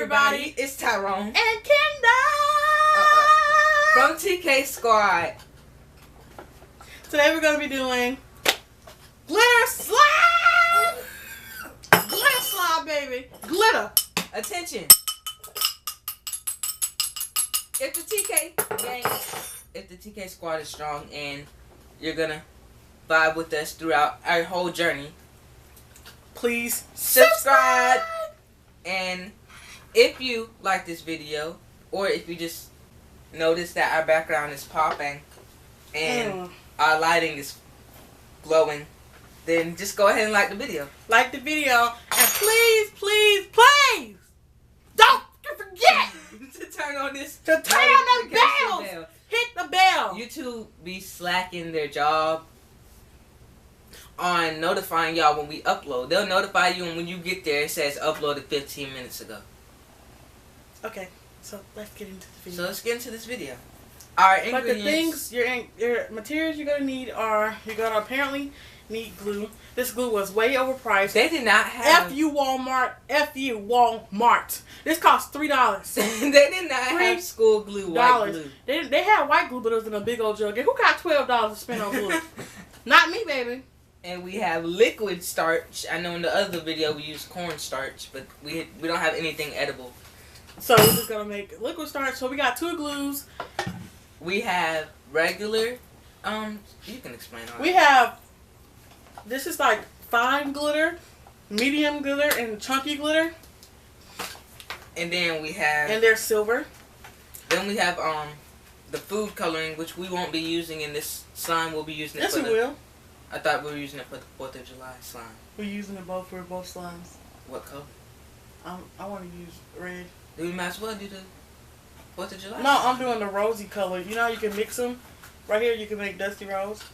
everybody. It's Tyrone. And Kendall. From TK Squad. Today we're going to be doing glitter slide. Glitter slide, baby. Glitter. Attention. If the TK gang, if the TK Squad is strong and you're going to vibe with us throughout our whole journey, please subscribe. And if you like this video, or if you just notice that our background is popping and our lighting is glowing, then just go ahead and like the video. Like the video, and please, please, please don't forget to turn on this. To turn on the bell. Hit the bell. YouTube be slacking their job on notifying y'all when we upload. They'll notify you, and when you get there, it says uploaded 15 minutes ago. Okay, so let's get into the video. So let's get into this video. Our ingredients. But the things, your materials you're gonna need are, you're gonna apparently need glue. This glue was way overpriced. They did not have. F you Walmart. F you Walmart. This cost $3. They did not have school glue, white glue. They had white glue, but it was in a big old jug. And who got $12 to spend on glue? Not me, baby. And we have liquid starch. I know in the other video we used cornstarch, but we don't have anything edible. So we're just gonna make liquid starch. So we got 2 glues. We have regular. You can explain all. We have. This is like fine glitter, medium glitter, and chunky glitter. And then we have. And they're silver. Then we have the food coloring, which we won't be using in this slime. We'll be using it. Yes, we will. I thought we were using it for the 4th of July slime. We're using it both for both slimes. What color? I want to use red. Do we might as well do the 4th of July? No, I'm doing the rosy color. You know how you can mix them? Right here you can make Dusty Rose.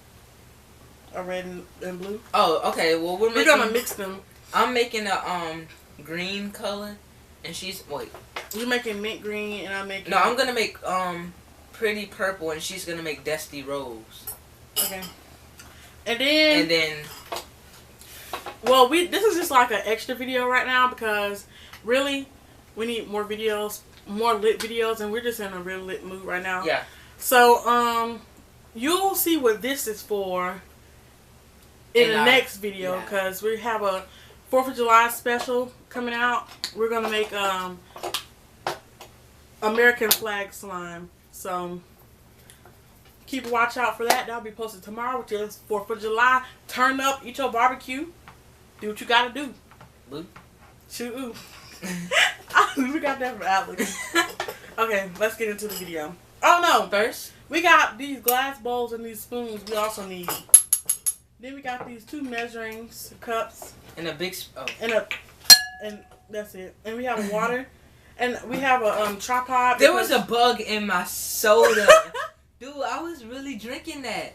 A red and blue. Oh, okay. Well, we're gonna mix them. I'm making a green color, and she's You're making mint green, and I'm making. No, I'm gonna make pretty purple, and she's gonna make Dusty Rose. Okay. And then. Well, this is just like an extra video right now because really we need more videos, more lit videos, and we're just in a real lit mood right now. Yeah. So you'll see what this is for in the next video because we have a 4th of July special coming out. We're gonna make American flag slime. So keep a watch out for that. That'll be posted tomorrow, which is 4th of July. Turn up, eat your barbecue. Do what you gotta do. Blue. Shoot. We got that from Alex. Okay, let's get into the video. Oh no! First, we got these glass bowls and these spoons we also need. Then we got these 2 measuring cups. And a big... And that's it. And we have water. And we have a tripod. There was a bug in my soda. Dude, I was really drinking that.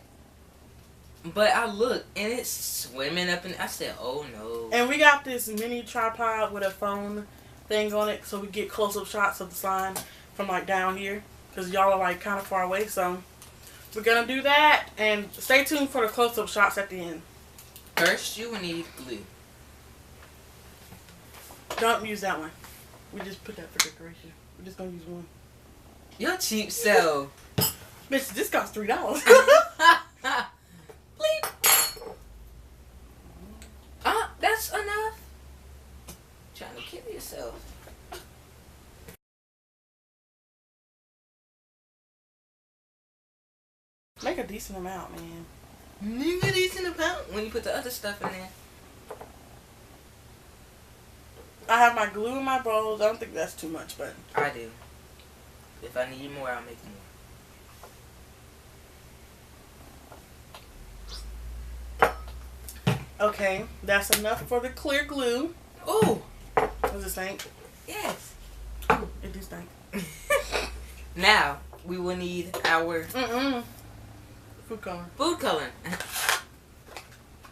But I looked, and it's swimming up, and I said, oh no. And we got this mini tripod with a phone thing on it, so we get close-up shots of the slime from like down here. Because y'all are like kind of far away, so we're going to do that. And stay tuned for the close-up shots at the end. First, you will need glue. Don't use that one. We just put that for decoration. We're just going to use one. You're cheap self. Bitch, this costs $3. Bleep. That's enough. Trying to kill yourself. Make a decent amount, man. Make a decent amount when you put the other stuff in there. I have my glue in my bowls. I don't think that's too much, but I do. If I need more, I'll make more. Okay, that's enough for the clear glue. Ooh. Does it stink? Yes. Ooh, it do stink. Now, we will need our... Food coloring. Food coloring.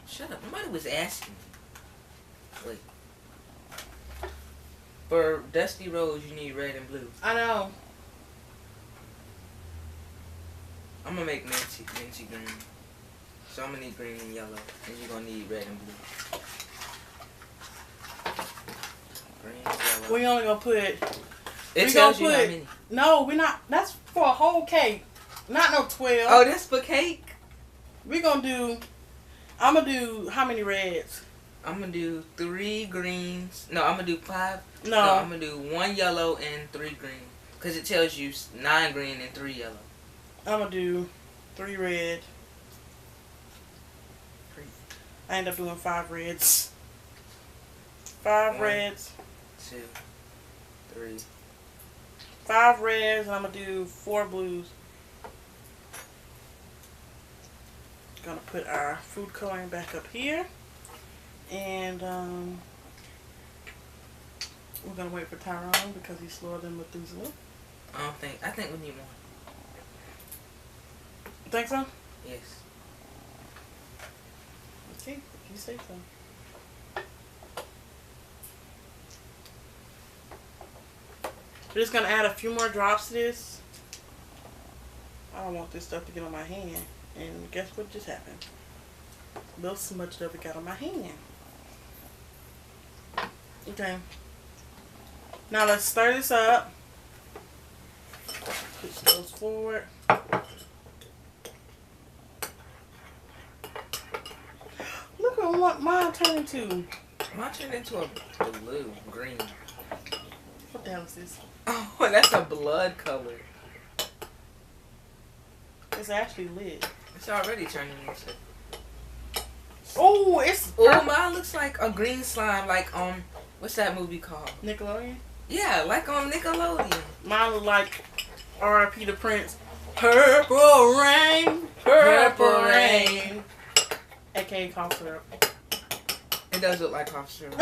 Shut up. Nobody was asking. Wait. For Dusty Rose, you need red and blue. I know. I'm gonna make minty green. So I'm gonna need green and yellow, and you're gonna need red and blue. Green, yellow. yellow. We only gonna put. It tells you how many. No, we're not. That's for a whole cake. Not no 12. Oh, that's for cake? We're gonna do. I'm gonna do how many reds? I'm gonna do 3 greens. No, I'm gonna do 5. No, I'm gonna do 1 yellow and 3 green. Because it tells you 9 green and 3 yellow. I'm gonna do 3 red. I end up doing 5 reds. 5 reds. 2, 3. 5 reds, and I'm gonna do 4 blues. Gonna put our food coloring back up here, and we're gonna wait for Tyrone because he's slower than Methuselah. I think we need more. You think so? Yes. Okay, if you say so. We're just gonna add a few more drops to this. I don't want this stuff to get on my hand. And guess what just happened? A little smudged up it got on my hand. Okay. Now let's stir this up. Push those forward. Look at what mine turned into. Mine turned into a blue, green. What the hell is this? Oh, that's a blood color. It's actually lit. It's already turning into. Oh, it's. Oh, mine looks like a green slime, like what's that movie called? Nickelodeon? Yeah, like on Nickelodeon. Mine look like R.I.P. the Prince. Purple rain, purple rain. AKA cough syrup. It does look like cough syrup.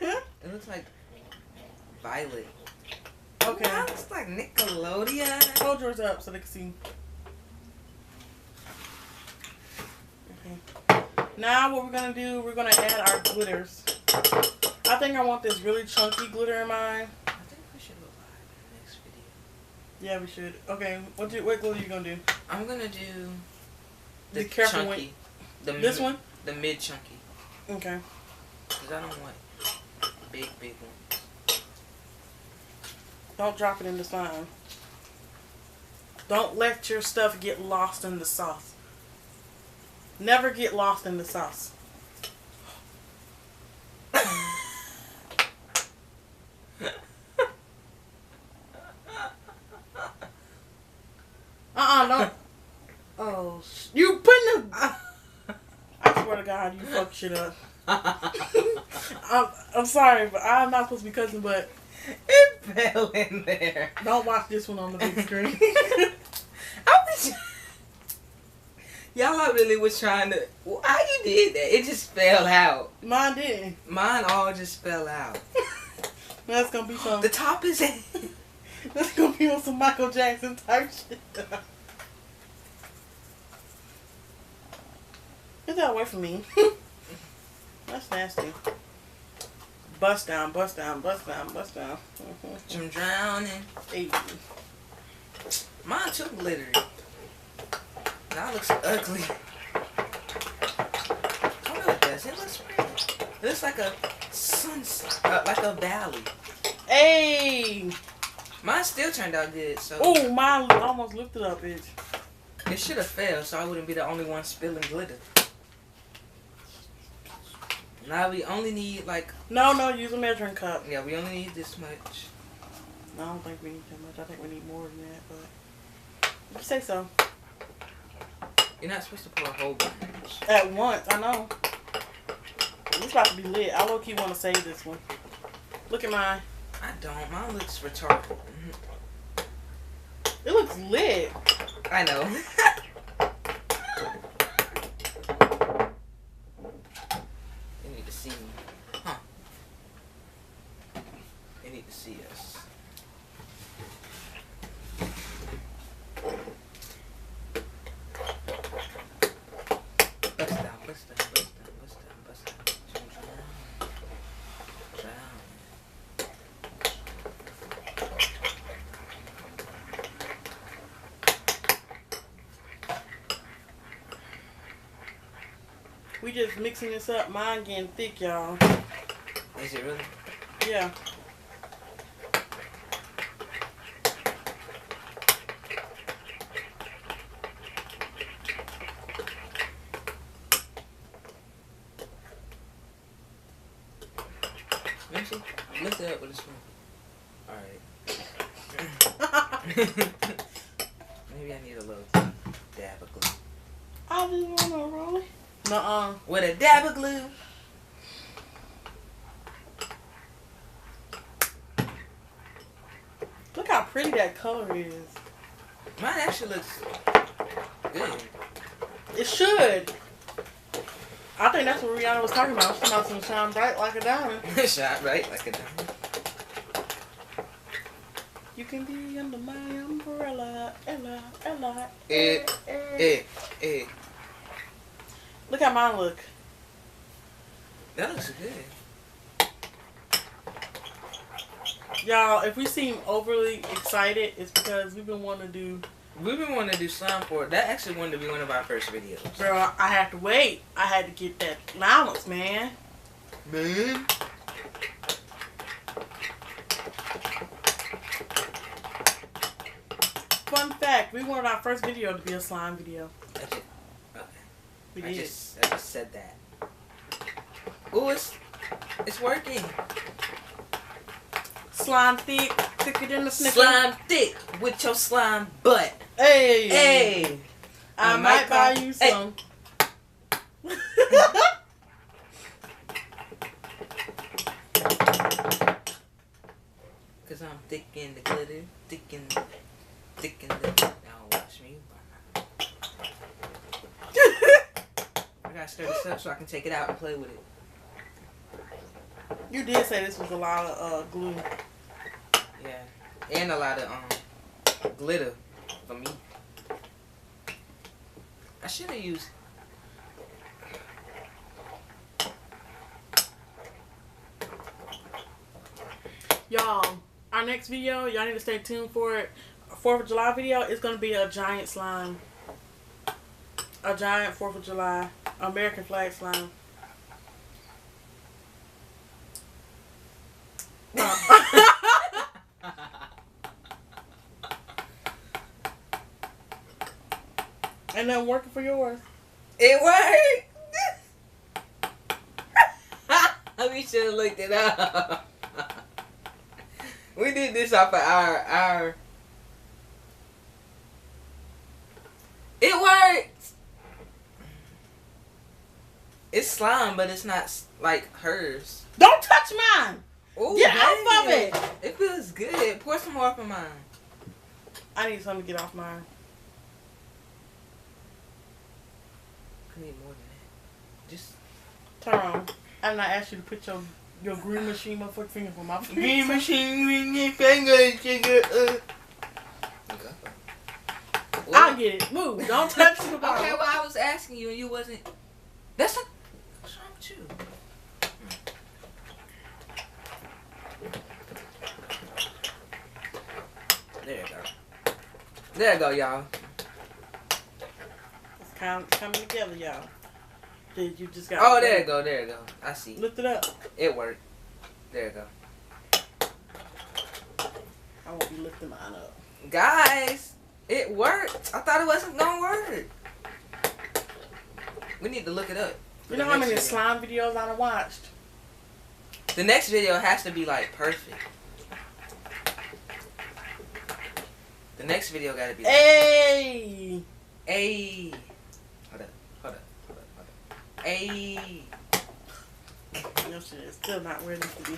It looks like violet. Okay. That looks like Nickelodeon. Hold yours up so they can see. Okay. Now what we're going to do, we're going to add our glitters. I think I want this really chunky glitter in mine. I think we should go live in the next video. Yeah, we should. Okay, what glitter are you going to do? I'm going to do the Be careful chunky. This one? The mid chunky. Okay. Because I don't want big ones. Don't drop it in the slime. Don't let your stuff get lost in the sauce. Never get lost in the sauce. Don't. Oh, you putting the. I swear to God, you fuck shit up. I'm sorry, but I'm not supposed to be cussing, but it fell in there. Don't watch this one on the big screen. Y'all really was trying to. How you did that? It just fell out. Mine didn't. Mine all just fell out. That's gonna be some. The top is in. That's gonna be on some Michael Jackson type shit. Get that away from me. That's nasty. Bust down, bust down, bust down, bust down. I'm drowning. Hey. Mine too glittery. That looks ugly. Oh no, it doesn't. It looks pretty. It looks like a sunset, like a valley. Hey. Mine still turned out good. So. Oh, mine almost lifted up, bitch. It should have failed, so I wouldn't be the only one spilling glitter. Now we only need like. No, use a measuring cup. Yeah, we only need this much. I don't think we need that much. I think we need more than that, but you say so. You're not supposed to pour a whole bunch. At once, I know. It's about to be lit. I low-key want to save this one. Look at mine. I don't. Mine looks retarded. It looks lit. I know. They need to see me. Huh. They need to see us. Bust down, bust down, bust down, bust down, bust down. Drown. We just mixing this up. Mine getting thick, y'all. Is it really? Yeah. Lift it up with a spoon. Alright. Maybe I need a little dab of glue. I just want to roll. Nuh-uh. With a dab of glue. Look how pretty that color is. Mine actually looks good. It should. I think that's what Rihanna was talking about. She's about to shine bright like a diamond. Shine bright like a diamond. You can be under my umbrella, Ella. Look how mine look. That looks good. Y'all, if we seem overly excited, it's because we've been wanting to do slime for it. That actually wanted to be one of our first videos. Girl, I had to wait. I had to get that allowance, man. Fun fact, we wanted our first video to be a slime video. Okay. We I did. just said that. Ooh, it's working. Slime thick, thicker than the snicker. Slime thick with your slime butt. Hey. Hey. I might buy you some. Cause I'm thick in the glitter, thick in the. Now watch me. I gotta stir this up so I can take it out and play with it. You did say this was a lot of glue. Yeah, and a lot of glitter for me. I should have used. Y'all, our next video, y'all need to stay tuned for it. 4th of July video is going to be a giant slime. A giant 4th of July American flag slime. And then working for yours. It worked! We should have looked it up. We did this off of our... It worked! It's slime, but it's not like hers. Don't touch mine! Ooh, get off of it! It feels good. Pour some more off of mine. I need something to get off mine. I need more than that. Just turn on. I did not ask you to put your green machine motherfucking finger for my face. Green machine, green finger, sugar. Okay. I'll get it. Move. Don't touch the bottle. Okay, well I was asking you and you wasn't. What's wrong with you? There you go. There you go, y'all. It's kind of coming together, y'all. Did you just got? Oh, there you go. There you go. I see. Lift it up. It worked. There you go. I won't be lifting mine up. Guys, it worked. I thought it wasn't gonna work. We need to look it up. You know how many slime videos I done watched? The next video has to be like perfect. The next video gotta be like, hey! Hey! Hold up. Hey! Your shit is still not where it needs to be.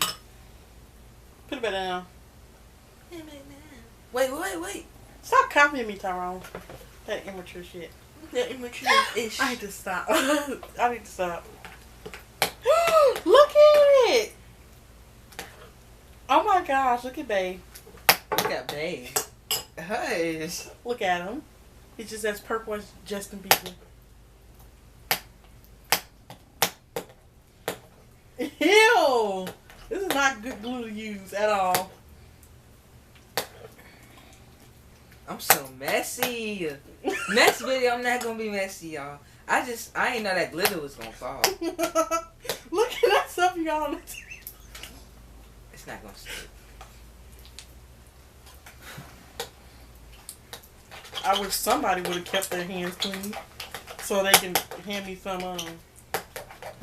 Put it back down. Wait. Stop copying me, Tyrone. That immature shit. That immature ish. I need to stop. I need to stop. Look at it! Oh my gosh, look at Babe. Look at Babe. Hush. Look at him. He's just as purple as Justin Bieber. Ew! This is not good glue to use at all. I'm so messy. Next video, I'm not gonna be messy, y'all. I ain't know that glitter was gonna fall. Look at that stuff y'all. It's not gonna stick. I wish somebody would have kept their hands clean so they can hand me some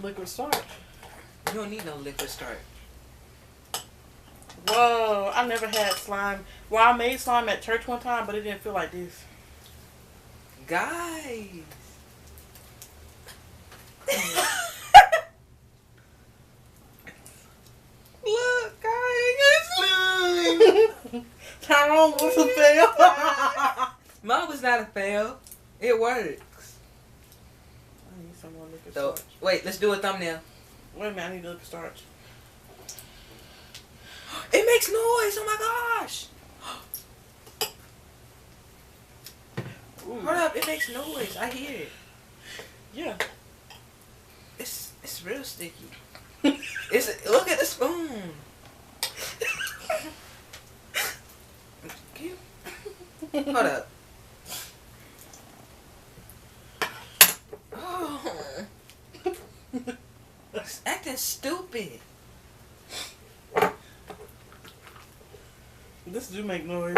liquid starch. You don't need no liquid starch. Whoa, I never had slime. Well, I made slime at church one time, but it didn't feel like this. Guys. Look, guys, it's slime. Tyrone was a fail. Mine was not a fail. It works. I need some more liquor So, starch. wait, let's do a thumbnail. Wait a minute, I need liquor starch. It makes noise. Oh my gosh. Ooh. Hold up, it makes noise. I hear it. Yeah. It's real sticky. Look at the spoon. Hold up. Oh. It's acting stupid. This do make noise.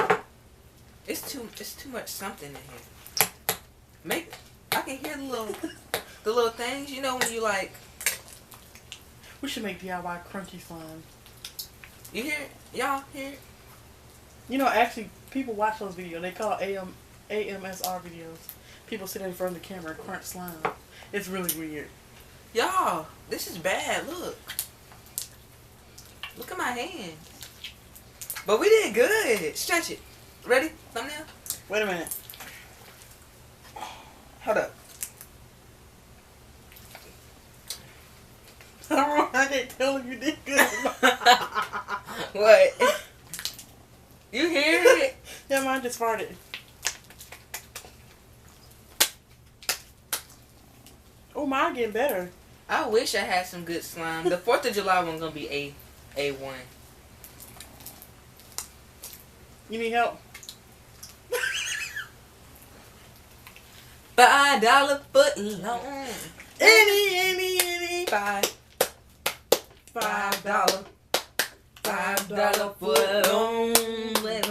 It's too much something in here. I can hear the little things, you know, when you like. We should make DIY crunchy slime. You hear it? Y'all hear it? You know, actually, people watch those videos. They call AMSR videos. People sit in front of the camera and crunch slime. It's really weird. Y'all, this is bad. Look. Look at my hands. But we did good. Stretch it. Ready? Thumbnail? Wait a minute. Hold up. I can't tell if you did good. What? You hear it? Yeah, mine just farted. Oh, mine getting better. I wish I had some good slime. The 4th of July one gonna be A1. You need help? $5 foot long. Any. $5 $5 foot long. Wait.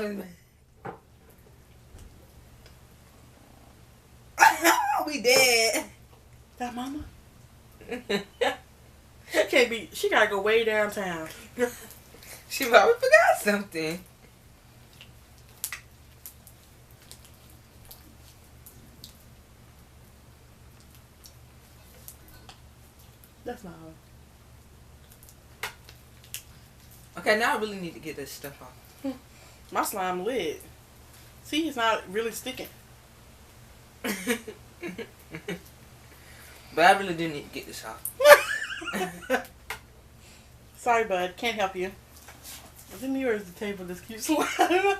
We dead. That mama? She can't be. She gotta go way downtown. She probably forgot something. That's not her. Okay, now I really need to get this stuff off. My slime lit. See, it's not really sticking. But I really do need to get this off. Sorry, bud. Can't help you. But then yours the table just keeps sliding.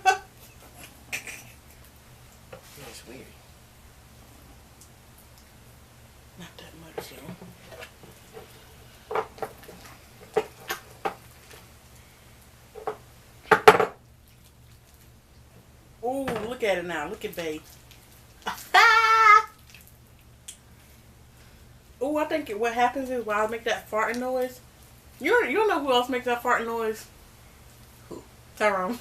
It's weird. Not that much, though. Ooh, look at it now. Look at babe. Ooh, I think what happens is while I make that farting noise, you don't know who else makes that farting noise? Who? Tyrone.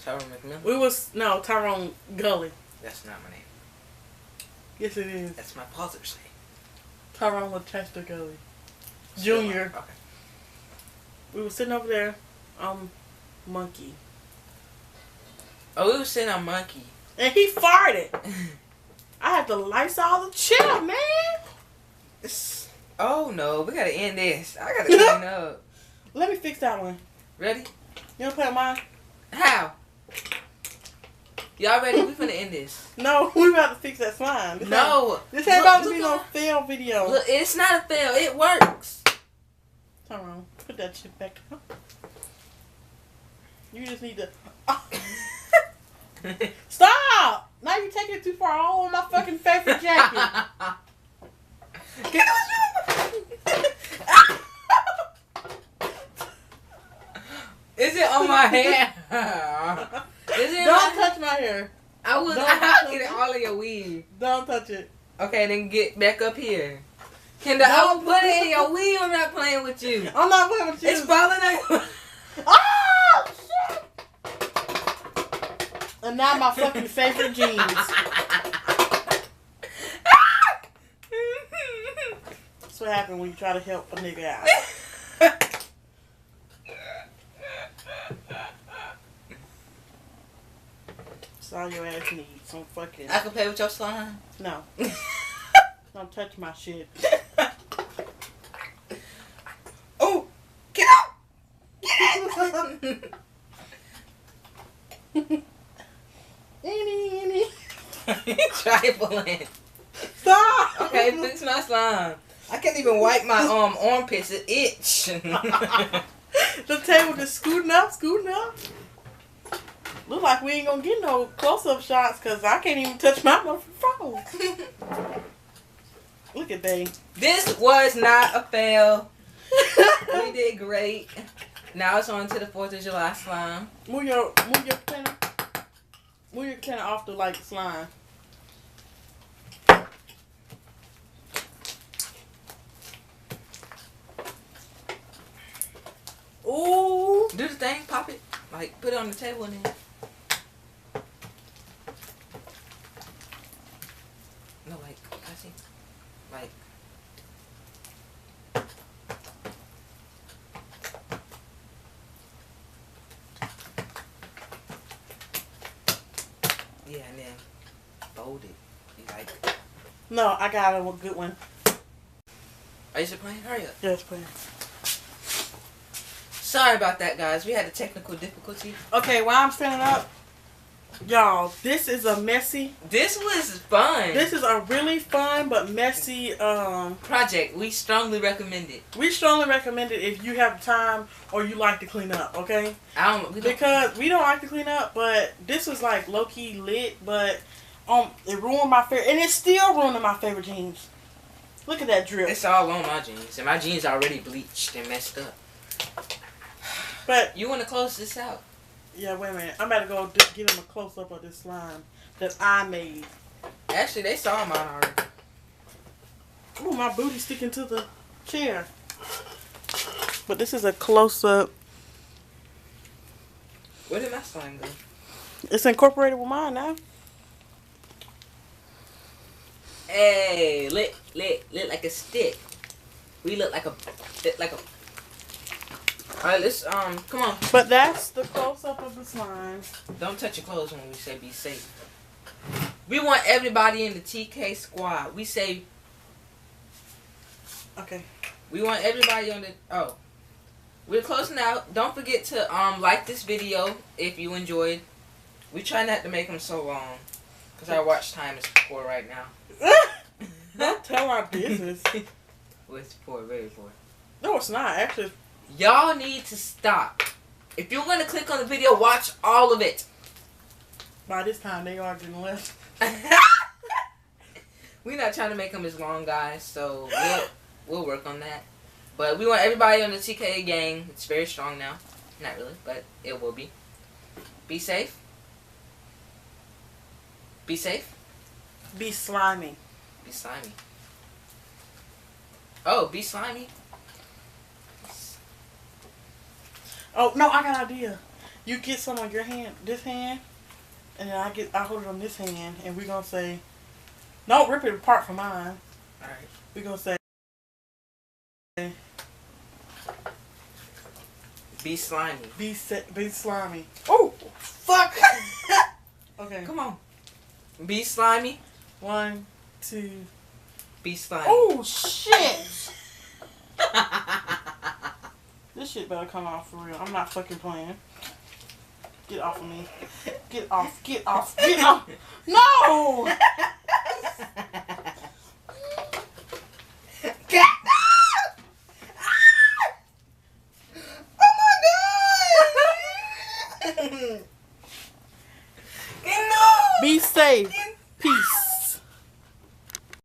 Tyrone McMillan? Tyrone Gully. That's not my name. Yes, it is. That's my father's name. Tyrone Chester Gully. Junior. Okay. We were sitting over there, Monkey. Oh, we were sitting on Monkey. And he farted. I had to Lysol the chair, man. Oh no, we gotta end this. I gotta clean up. Let me fix that one. Ready? You wanna play with mine? How? Y'all ready? We finna end this. No, we about to fix that slime. This ain't about to be no fail video. Look, it's not a fail. It works. Tyrone, put that shit back up. You just need to... Stop! Now you're taking it too far. All on my fucking favorite jacket. Get Is it on my hair? Is it? Don't touch my hair. I'll get it all in your weave. Don't touch it. Okay, then get back up here. Kendall, I will put it in your weave. I'm not playing with you. I'm not playing with you. It's falling out. Oh, shit! And now my fucking favorite jeans. That's what happens when you try to help a nigga out. all your ass needs. Some fucking... I can play with your slime? No. Don't touch my shit. Oh! Get out! Get it! Any. Trifling. Stop! Okay, fix my slime. I can't even wipe my armpits. It itch. The table just scooting up. Look like we ain't gonna get no close-up shots because I can't even touch my phone. Look at they. This was not a fail. We did great. Now it's on to the 4th of July slime. Move your container off the slime. Ooh. Do the thing, pop it. Put it on the table and then. No, I see. Yeah, and then fold it. No, I got a good one. Are you still playing? Hurry up. Yeah, it's playing. Sorry about that, guys. We had a technical difficulty. Okay, while I'm standing up, y'all, this is a messy. This was fun. This is a really fun but messy project. We strongly recommend it. We strongly recommend it if you have time or you like to clean up. Okay. Because we don't like to clean up, but this was low key lit, but it ruined my favorite, and it's still ruining my favorite jeans. Look at that drip. It's all on my jeans, and my jeans already bleached and messed up. But you want to close this out? Yeah, wait a minute. I'm about to go give them a close up of this slime that I made. Actually, they saw mine already. Ooh, my booty sticking to the chair. But this is a close up. Where did my slime go? It's incorporated with mine now. Hey, lit like a stick. We look like a. Alright, let's come on. But that's the close up of the slime. Don't touch your clothes when we say be safe. We want everybody in the TK squad. We say. Okay. We want everybody on the. Oh, we're closing out. Don't forget to like this video if you enjoyed. We try not to make them so long, cause our watch time is poor right now. Don't tell our business. Well, it's poor, very poor. No, it's not actually. Y'all need to stop. If you're going to click on the video, watch all of it. By this time, they are getting left. We're not trying to make them as long, guys, so we'll work on that. But we want everybody on the TK gang. It's very strong now. Not really, but it will be. Be safe. Be safe. Be slimy. Be slimy. Oh, be slimy. Oh no, I got an idea. You get some on your hand, this hand, and then I hold it on this hand, and we're gonna say, don't rip it apart from mine. All right. We're gonna say, be slimy. Be slimy. Oh, fuck. Okay. Come on. Be slimy. 1, 2. Be slimy. Oh shit. This shit better come off for real. I'm not fucking playing. Get off of me. Get off. Get off. Get off. No! Get off! Oh my god! Get off! Be safe.